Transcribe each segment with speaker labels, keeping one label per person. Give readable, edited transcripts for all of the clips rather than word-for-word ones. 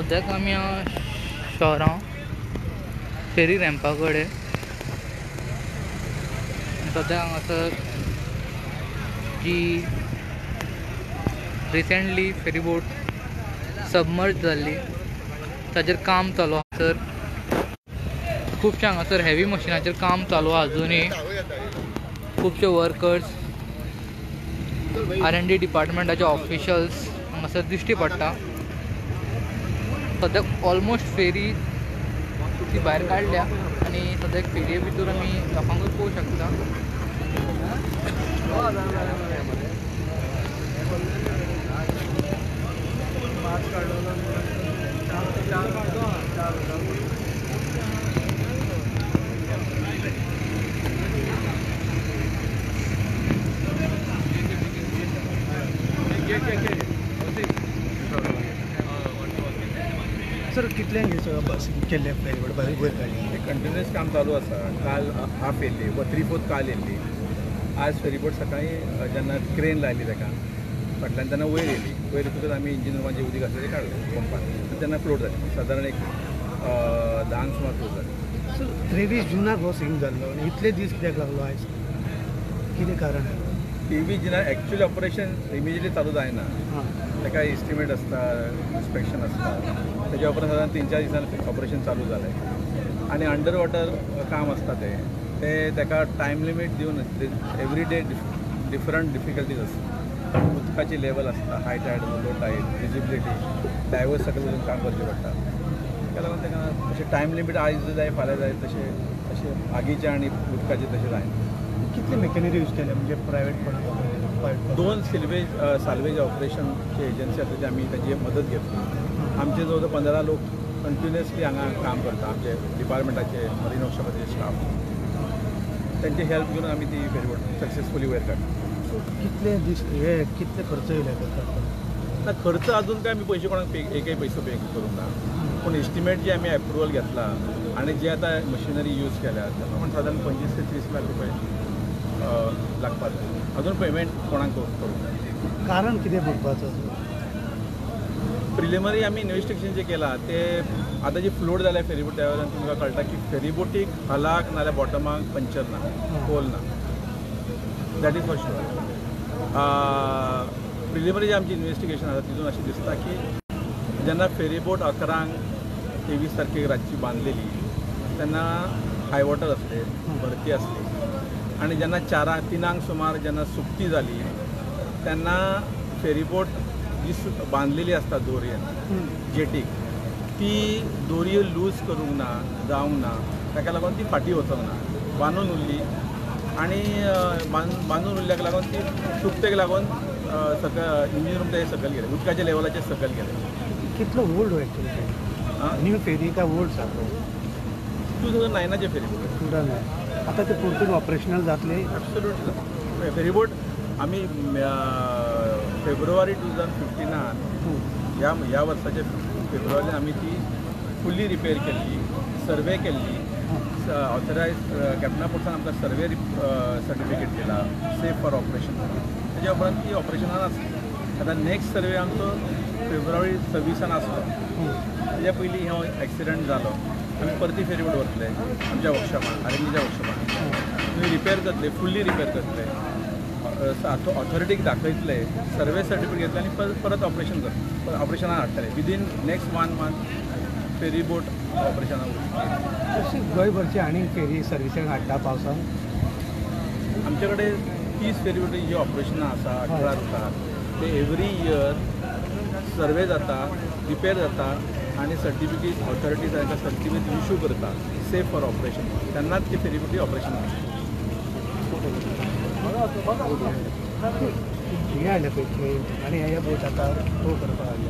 Speaker 1: सद्याक आमी शहरां फेरी रॅम्पा कडेन सद्या हांगासर जी रिसेंटली फेरी बोट सबमर्ज जाल्ली ताजेर काम चालू आसा। तर खुबशे हांगासर हेवी मशिनाचेर काम चालू आहा अजुनूय। खुबशे वर्कर्स R&D डिपार्टमेंटाचे ऑफिशल्स हांगासर दिश्टी पडटा। सद्याक ऑलमोस्ट फेरी ती भायर काडल्या आनी सद्याक फेरये भितर आमी लोकांकूय पळोवंक शकता।
Speaker 2: सर कितल्यांक हे सगळं बस केल्ले फेरीबोट वयर काडली?
Speaker 3: कंटिन्युअस काम चालू आसा। काल हाफ येयल्ली व 3/4 काल येयल्ली। आज फेरीबोट सकाळीं जेन्ना क्रेन लायली ताका फाटल्यान तेन्ना वयर येयली। वयर येतकच आमी इंजीन रुमान जे उदीक आसलें तें काडलें पंपान। तेन्ना फ्लोट जाली सादारण एक 10 सुमार फ्लोट जाली।
Speaker 2: सर 23 जुनाक हो सीन जाल्लो आनी इतले दीस कित्याक लागलो आयज? कितें कारण?
Speaker 3: 23 जुनाक एक्चुअली ऑपरेशन इमिजिएटली चालू जायना। ताका एस्टिमेट आसता, इन्स्पेक्शन आसता, तेज्या उपरांत सादारण 3-4 दिसान ऑपरेशन चालू जालें। आनी अंडर वॉटर काम आसता तें ताका टायम लिमीट दिवन एवरी डे डिफरंट डिफिकल्टीज आसता। उदकाची लेवल आसता, high tide, low tide, visibility, divers सकयल वचून काम करचें पडटा। ताका लागून ताका अशें टायम लिमीट आयज जाय फाल्यां जाय तशें आगीचें आनी उदकाचें तशें जायना।
Speaker 2: कितले मेकॅनिरी यूज केले म्हणजे प्रायवेट
Speaker 3: 2 साल्वेज ऑपरेशनची एजन्सी आसा ती आमी ताची मदत घेतली। आमचे जवळ 15 लोक कंटिन्युअसली हांगा काम करता, आमचे डिपार्टमेंटाचे मरीन वर्कशॉपाचे स्टाफ। तांची हेल्प घेवन आमी ती फेरीबोट सक्सेसफुली वयर काडली।
Speaker 2: कितले दीस कितले खर्च येयले
Speaker 3: ना खर्च अजून काय आमी पयशे कोणाक एकय पयसो पे करूंक ना, पूण एस्टिमेट जे आमी एप्रुवल घेतला आनी जे आतां मशिनरी यूज केल्या त्या प्रमाण सादारण 25 ते 30 लाख रुपये लागपाक अजून पेमेंट कोणाक करूंक ना।
Speaker 2: कारण कितें भरपाचो?
Speaker 3: प्रिलिमरी आमी इन्वेस्टिगेशन जे केलां ते आतां जी फ्लोट जाल्या फेरीबोट त्या वेळार तुमकां कळटा की फेरीबोटीक हलाक नाल्यार बॉटमाक पंचर ना, होल ना, that is for sure. Preliminary जे आमची इन्वेस्टिगेशन आसा तितून अशें दिसता की जेन्ना फेरीबोट 11 ते 20 तारखेक रातची बांदलेली तेन्ना हाय वॉटर आसले, भरती आसली आनी जेन्ना 4-3 सुमार जेन्ना सुकती जाली तेन्ना फेरीबोट जी बांदलेली आसता दोरयेन जेटीक ती दोरयो लूज करूंक ना, जावंक ना, ताका लागून ती फाटी वचोंक ना, बांदून उरली आनी बांदून उरल्याक लागून ती सुकतेक लागून सकयल इंजीन रूम ते सकयल गेले, उदकाच्या लेवलाचेर सकयल गेले।
Speaker 2: कितलो ओल्ड हो एक्चुअली न्यू फेरी काय ओल्ड सारको?
Speaker 3: 2009चे फेरीबोट
Speaker 2: 2009 आतां ते परतून ऑपरेशनल जातले?
Speaker 3: एब्सोल्युटली फेरीबोट आमी फेब्रुवारी 2015 ह्या वर्साच्या फेब्रुवारीन आमी ती फुल्ली रिपेर केल्ली, सर्वे केल्ली, ऑथरायज कॅप्टना पोर्टान आमकां सर्वे सर्टिफिकेट दिला सेफ फॉर ऑपरेशन। तेज्या उपरांत ती ऑपरेशनान आसली। आतां नेक्स्ट सर्वे आमचो फेब्रुवारी 26 आसलो। तेज्या पयलीं हो एक्सिडंट जालो, आमी परती फेरीबोट वतले आमच्या वर्कशॉपान, R&Dच्या वर्कशॉपान रिपेर करतले, फुल्ली रिपेर करतले, ऑथॉरिटीक दाखयतले, सर्वे सर्टिफिकेट घेतले आनी परत ऑपरेशन करतले, ऑपरेशनान हाडटले। विदीन नेक्स्ट 1 मंथ फेरीबोट ऑपरेशनान उरतली।
Speaker 2: अशी गोंयभरची आनी फेरी सर्विसींग हाडटा पावसान?
Speaker 3: आमचे कडेन 30 फेरीबोटी जी ऑपरेशनां आसा 18 आसतात ते एवरी इयर सर्वे जाता, रिपेर जाता आनी सर्टिफिकेट ऑथॉरिटीज तांकां सर्टिफिकेट इश्यू करता सेफ फॉर ऑपरेशन, तेन्नाच ती फेरीबोटी ऑपरेशन आसता।
Speaker 2: हे हाडले पळय आनी हे बोट आतां टो करपाक हाडले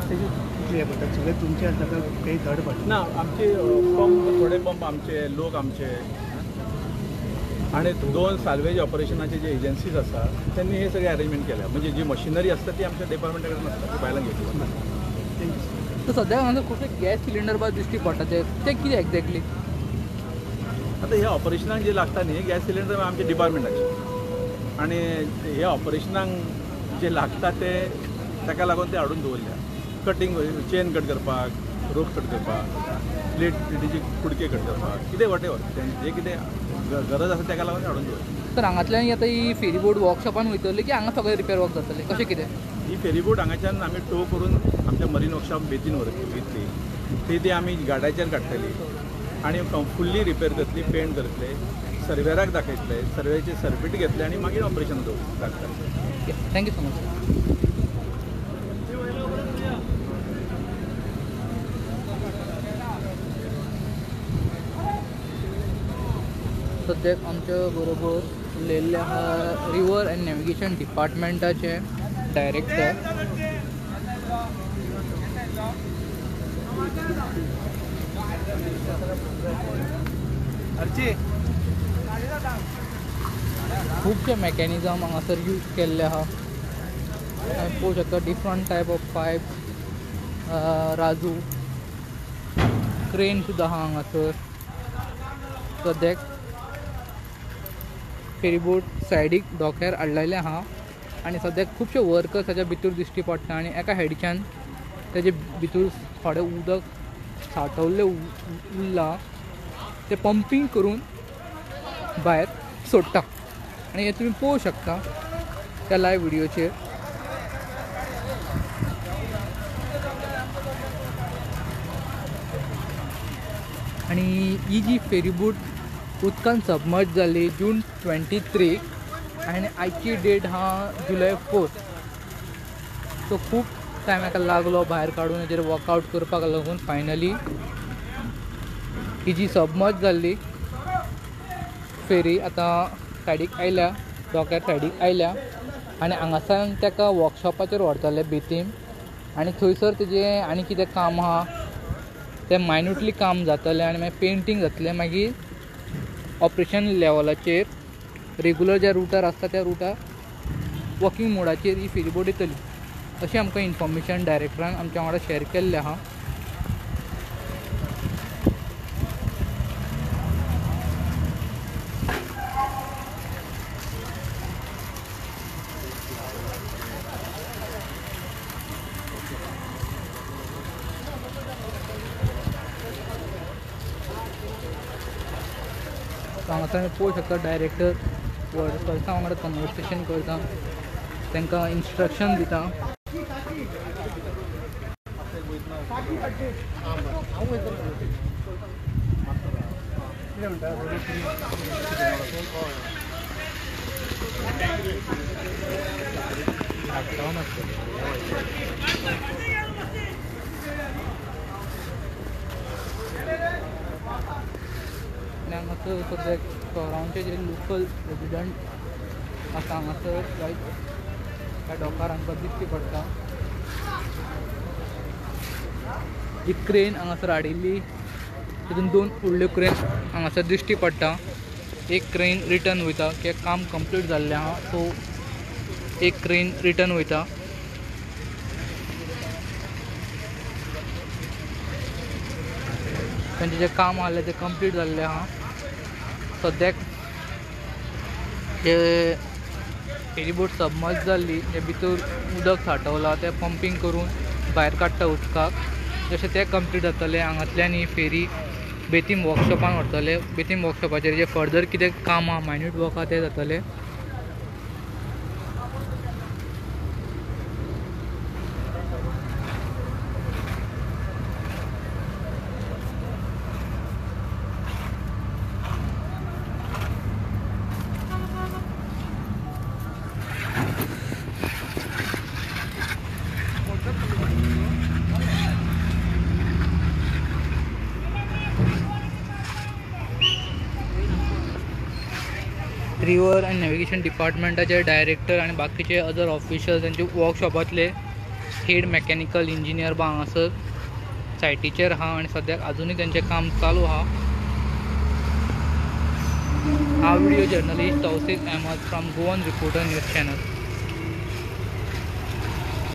Speaker 2: तेजे कितले हे पडटा? सगळे तुमचे आसता काय काही थर्ड पार्टी?
Speaker 3: ना, आमचे पंप, थोडे पंप आमचे, लोक आमचे आनी 2 साल्वेज ऑपरेशनाचे जे एजन्सीज आसा त्यांनी हे सगळे अरेंजमेंट केल्या। म्हणजे जी मशिनरी आसता ती आमच्या डिपार्टमेंटा कडेन आसता, ती भायल्यान घेतली।
Speaker 1: तर सद्याक हांगा खुबशे गॅस सिलिंडर बा दिश्टी पडटा ते कितें एक्झॅक्टली?
Speaker 3: आता ह्या ऑपरेशनाक जे लागता न्ही गॅस सिलिंडर आमच्या डिपार्टमेंटाचे आनी ह्या ऑपरेशनाक जे लागता ते ताका लागून ते हाडून दवरल्या। कटींग चेन कट करपाक, रोप कट करपाक, प्लेटीची कुडके कट करपाक, कितें वॉटेवर जे कितें गरज आसा ताका लागून हाडून दवर.
Speaker 1: तर हांगातल्यान आतां ही फेरीबोट वर्कशॉपान वयतली की हांगा सगळें रिपेर वर्क जातलें कशें कितें?
Speaker 3: ही फेरीबोट हांगाच्यान आमी टो करून आमच्या मरीन वर्कशॉप बेतीन वयतली. ती आमी गाड्याचेर काडटली आनी फुल्ली रिपेर करतली, पेंट करतले, सर्वेराक दाखयतले, सर्वेचे सर्टिफिकेट घेतले आनी मागीर ऑपरेशन धाडटले.
Speaker 1: Thank you so much. सद्याक आमच्या बरोबर उलयल्ले आहा रिवर एंड नॅविगेशन डिपार्टमेंटाचे डायरेक्टर. खुबशे मॅकॅनिझम हांगासर यूज केल्ले आहा. पळोवंक शकता different type of pipe, Raju, crane सुद्दां आहा हांगासर. सद्याक फेरीबोट सायडीक डॉक्यार हाडलेले आहा आनी सद्याक खुबशे वर्कर्स ताच्या भितर दिश्टी पडटा आनी एका सायडीच्यान तेजे भितर थोडें उदक सांठवल्लें उरलां तें पंपींग करून भायर सोडटा आनी हें तुमी पळोवंक शकता त्या लायव्ह व्हिडिओचेर. आनी ही जी फेरीबोट उदकान सबमर्ज जाली जून 23 आनी आयची डेट हा जुलय 4. सो खूब टायम हाका लागलो भायर काडून हेजेर वर्कआउट करपाक लागून फायनली ही जी सबमर्ज जाल्ली फेरी आतां सायडीक आयल्या, डॉक्यार सायडीक आयल्या आनी हांगासान ताका वर्कशॉपाचेर व्हरतले बेतीम आनी थंयसर तेजें आनी कितें काम आहा तें मायन्यूटली काम जातलें आनी मागीर पेंटींग जातलें. मागीर ऑपरेशन लेवलाचेर रेगुलर ज्या रुटार आसता त्या रुटार वॉकिंग मोडाचेर ही फेरीबोट येतली अशें आमकां इन्फॉर्मेशन डायरेक्टरान आमच्या वांगडा शेअर केल्लें आहा. हांगासर पळोवंक शकता डायरेक्टर वर्कर्सां वांगडा कन्वर्सेशन करता, तांकां इन्स्ट्रक्शन दिता. हांगासर सद्याक शहरांचे जे लोकल रेजिडंट आसा हांगासर त्या डॉकार आमकां दिश्टी पडटा. ही क्रेन हांगासर हाडिल्ली तितून 2 व्हडल्यो क्रेन हांगासर दिश्टी पडटा. एक क्रेन रिटर्न वयता की काम कंप्लीट जाल्लें आहा सो एक क्रेन रिटर्न वयता. तांचें जें काम आसलें तें कंप्लीट जाल्लें आहा. सद्याक जे फेरीबोट सबमर्ज जाल्ली जे भितर उदक सांठवलां तें पंपींग करून भायर काडटा उदकाक. जशें तें कंप्लीट जातलें हांगातल्यान ही फेरी बेतीम वर्कशॉपान व्हरतले. बेतीम वर्कशॉपाचेर जे फर्दर कितें काम आहा मायन्यूट वर्क आहा तें जातलें. रिवर एंड नॅविगेशन डिपार्टमेंटाचे डायरेक्टर आनी बाकीचे अदर ऑफिशियल्स तांचे वर्कशॉपातले हेड मॅकॅनिकल इंजिनियर बा हांगासर सायटीचेर आहा आनी सद्याक आजुनूय तेंचें काम चालू आहा. हा video journalist Tausif Ahmed from Goan reporter news channel.